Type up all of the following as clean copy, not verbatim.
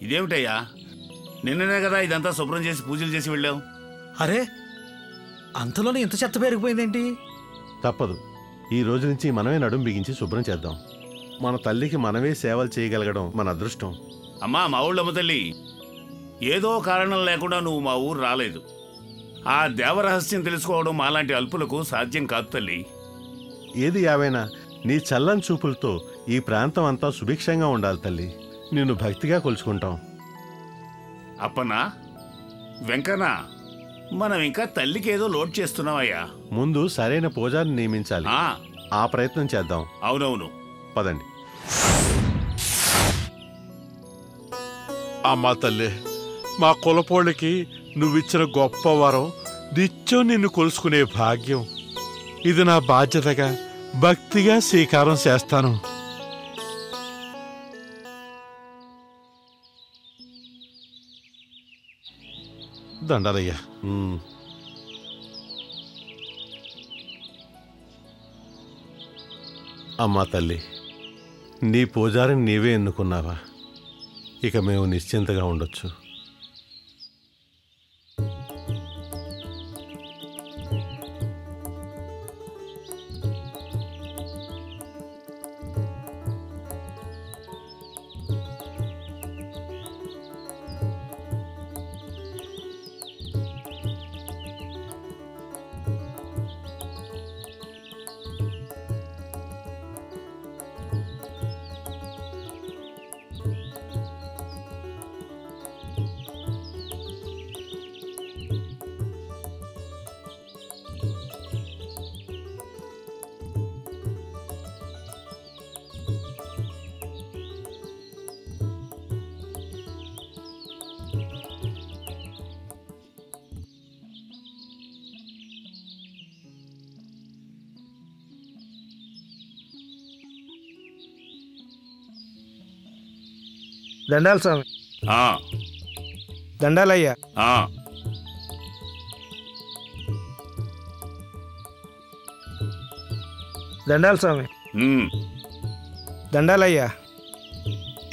ఇదేమిటయ్యా, నిన్ననే కదా ఇదంతా శుభ్రం చేసి పూజలు చేసి వెళ్ళావు. అరే, అంతలోనే ఇంత చెత్త పెరిగిపోయిందేంటి? తప్పదు, ఈ రోజు నుంచి మనమే నడుం బిగించి శుభ్రం చేద్దాం. మన తల్లికి మనమే సేవలు చేయగలగడం మన అదృష్టం. అమ్మా, మా ఊళ్ళమ్మ తల్లి, ఏదో కారణం లేకుండా నువ్వు మా ఊరు రాలేదు. ఆ దేవరహస్యం తెలుసుకోవడం మాలాంటి అల్పులకు సాధ్యం కాదు తల్లి. ఏది యావైనా నీ చల్లని చూపులతో ఈ ప్రాంతం అంతా సుభిక్షంగా ఉండాలి తల్లి. నిన్ను భక్తిగా కొలుచుకుంటాం. అప్పనా, వెంకన్న, మనం ఇంకా తల్లికి ఏదో లోడ్ చేస్తున్నామయ్యా. ముందు సరైన పూజారిని నియమించాలి. ఆ ప్రయత్నం చేద్దాం. అవునవును, పదండి. అమ్మా తల్లి, మా కులపోళ్ళకి నువ్విచ్చిన గొప్ప వరం, నిత్యం నిన్ను కొలుసుకునే భాగ్యం. ఇది నా బాధ్యతగా భక్తిగా స్వీకారం చేస్తాను. దండాలయ్యా. అమ్మా తల్లి, నీ పూజారిని నీవే ఎన్నుకున్నావా? ఇక మేము నిశ్చింతగా ఉండొచ్చు. దండాలు స్వామి. దండాలయ్యా. దండాలు స్వామి. దండాలయ్యా.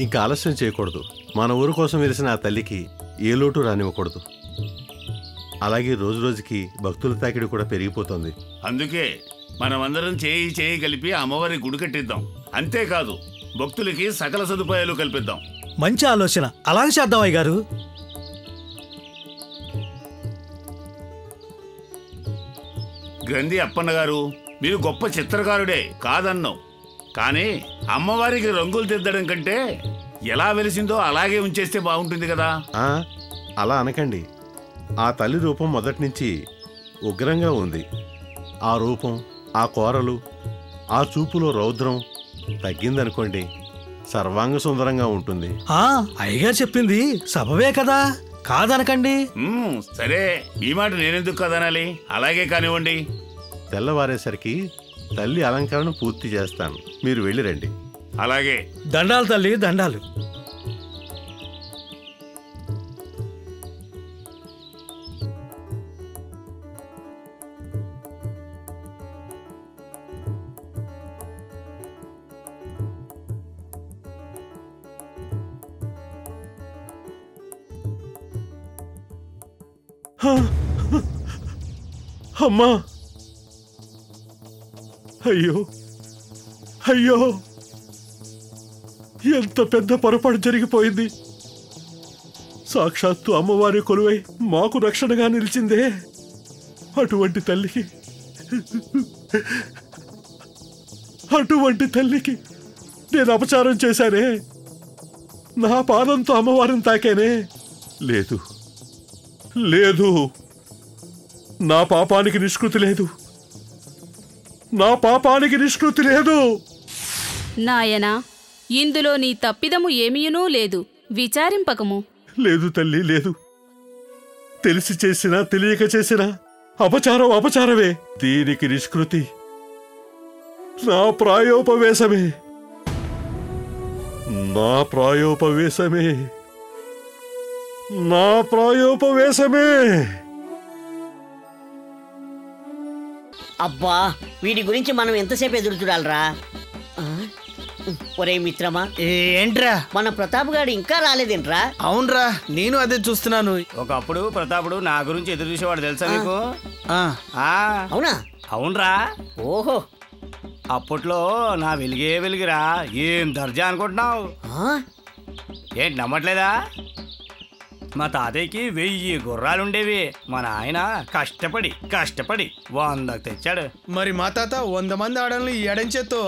ఇంకా ఆలస్యం చేయకూడదు. మన ఊరు కోసం వెలిసిన ఆ తల్లికి ఏ లోటు రానివ్వకూడదు. అలాగే రోజు రోజుకి భక్తుల తాకిడి కూడా పెరిగిపోతుంది. అందుకే మనమందరం చేయి కలిపి అమ్మవారి గుడి కట్టిద్దాం. అంతేకాదు, భక్తులకి సకల సదుపాయాలు కల్పిద్దాం. మంచి ఆలోచన, అలాగే చేద్దాం అయ్య గారు. గ్రంథి అప్పన్న గారు, మీరు గొప్ప చిత్రకారుడే కాదన్నాం. కానీ అమ్మవారికి రంగులు దిద్దడం కంటే ఎలా వెలిసిందో అలాగే ఉంచేస్తే బాగుంటుంది కదా. అలా అనకండి. ఆ తల్లి రూపం మొదటి నుంచి ఉగ్రంగా ఉంది. ఆ రూపం, ఆ కోరలు, ఆ చూపులో రౌద్రం తగ్గిందనుకోండి, సర్వాంగ సుందరంగా ఉంటుంది. అయ్యగారు చెప్పింది సబవే కదా, కాదనకండి. సరే, ఈ మాట నేనెందుకు కాదనాలి? అలాగే కానివ్వండి. తెల్లవారేసరికి తల్లి అలంకరణ పూర్తి చేస్తాను, మీరు వెళ్ళి రండి. అలాగే. దండాలు తల్లి, దండాలు. అమ్మా, అయ్యో అయ్యో, ఎంత పెద్ద పొరపాటు జరిగిపోయింది. సాక్షాత్తు అమ్మవారి కొలువై మాకు రక్షణగా నిలిచిందే. అటువంటి తల్లికి నేను అపచారం చేశానే. నా పాదంతో అమ్మవారిని తాకేనే. లేదు లేదు, నా పాపానికి నిష్కృతి లేదు. నా పాపానికి నిష్కృతి లేదు. నాయనా, ఇందులో నీ తప్పిదము ఏమీయునూ లేదు, విచారింపకము. లేదు తల్లి, లేదు. తెలిసి చేసినా తెలియక చేసినా అపచారం అపచారమే. దీనికి నిష్కృతి నా ప్రాయోపవేశమే. నా ప్రాయోపవేశమే. నా ప్రాయోపవేశమే. అబ్బా, వీడి గురించి మనం ఎంతసేపు ఎదురు చూడాలరా? ఒరే మిత్రమా, ఏంట్రా? మన ప్రతాప్ గారు ఇంకా రాలేదేంట్రా? అవునరా, నేను అదే చూస్తున్నాను. ఒకప్పుడు ప్రతాపుడు నా గురించి ఎదురు చూసేవాడు తెలుసా నీకు? అవునా? అవునరా. ఓహో, అప్పట్లో నా వెలిగిరా. ఏం దర్జా అనుకుంటున్నావు? ఏంటి నమ్మట్లేదా? మా తాతయ్యకి 1000 గుర్రాలుండేవి. మా నాయన కష్టపడి 100కు తెచ్చాడు. మరి మా తాత 100 మంది ఆడవాళ్ళని ఎడంచేత్తో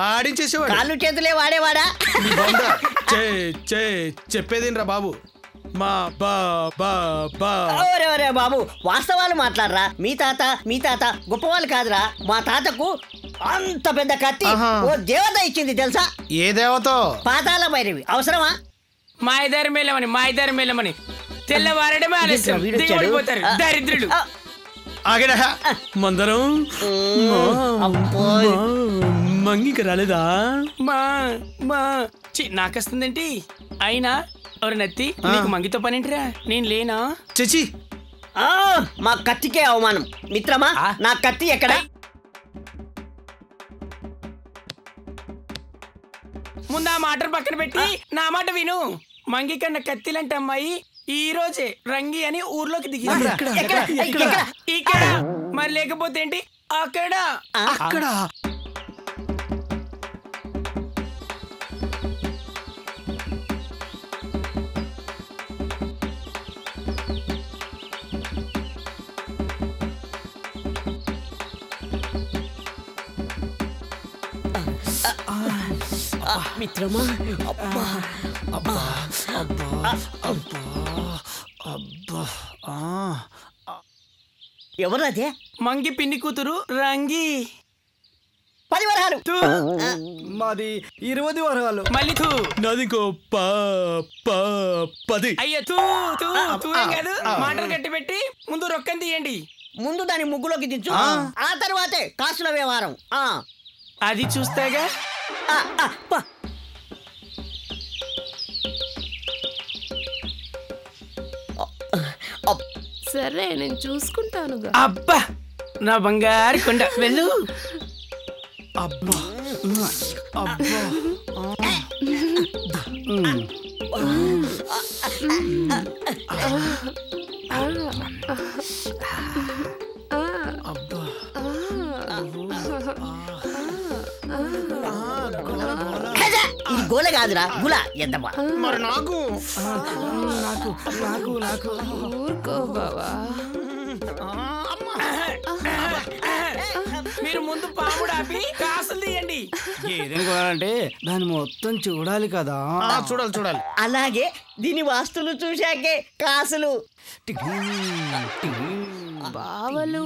ఆడించేసేవాడు. కాళ్ళు చేతులే వాడేవాడా? చెప్పేదేనరా బాబు, మా బా బా బా. ఒరే బాబు, వాస్తవాలు మాట్లాడరా. మీ తాత గొప్పవాళ్ళు కాదురా. మా తాతకు అంత పెద్ద కత్తి ఓ దేవత ఇచ్చింది తెలుసా? ఏ దేవతో? పాతాళ భైరవి. అవసరమా? మా ఇద్దరు మేలమని తెల్లవారడమే ఆలస్యం, దిగబడిపోతారు దరిద్రులు. ఆగడా మందరం మంగికి రాలేదా? నాకొస్తుందేంటి? అయినా ఎవరు నత్తి, నీకు మంగితో పనింటిరా? నేను లేనా? చచి, మా కత్తికే అవమానం. మిత్రమా, నా కత్తి ఎక్కడ? ముందు ఆ మాటలు పక్కన పెట్టి నా మాట విను. మంగి కన్నా కత్తిలంటే అమ్మాయి ఈ రోజే రంగి అని ఊర్లోకి దిగి. ఇక్కడ మరి లేకపోతే ఏంటి? అక్కడ. మిత్రమా, ఎవరదే? మంగి పిన్ని కూతురు రంగి. 10 వరహాలు. మాది 20 వరహాలు. మళ్ళీ నాది 10. అయ్యో ఏం కాదు. మాటలు కట్టి పెట్టి ముందు రొక్కం తీయండి. ముందు దాని ముగ్గులోకి దించు, ఆ తర్వాతే కాసుల వ్యవహారం. అది చూస్తాగా. సరే, నేను చూసుకుంటానుగా. అబ్బా, నా బంగారు కొండ, వెళ్ళు. అబ్బా ఇది గోల కాదురా, గుల. ఎంతమా మరి నాకు ఊరుకో బావా. మీరు ముందు పాముడు ఆపి కాసులు తీయండి. ఏదేం కొనాలంటే దాన్ని మొత్తం చూడాలి కదా. చూడాలి. అలాగే దీని వాస్తులు చూశాకే కాసులు. బావలు,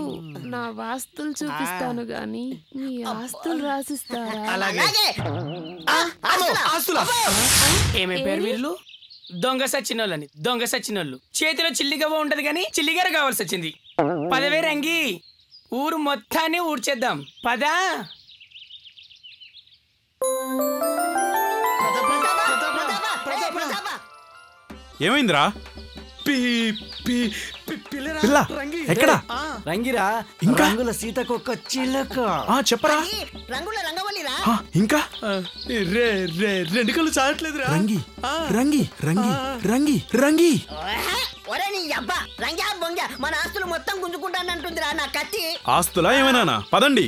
నా వాస్తులు చూపిస్తాను గాని మీ ఆస్తులు రాసిస్తారా? అలాగే. ఏమే పేరు వీళ్ళు? దొంగ సచ్చినోళ్ళు. చేతిలో చిల్లిగవ్వ ఉంటది గాని చిల్లిగారు కావాల్సి వచ్చింది. పదవే రంగి, ఊరు మొత్తాన్ని ఊడ్చేద్దాం. పదా. ఏమైందిరా? పిల్ల ఎక్కడా? రంగిరా, ఇంకా రంగుల సీతకొక చిలక. చెప్పరా. రంగుల రంగవల్లిరా. ఇంకా 2 కళ్ళు చాలట్లేదురా. రంగి. ఒరే నీ అబ్బా, రంగా బొంగ మన ఆస్తులు మొత్తం గుంజుకుంటానంటుందిరా నా కత్తి. ఆస్తులా ఏమైనా? పదండి.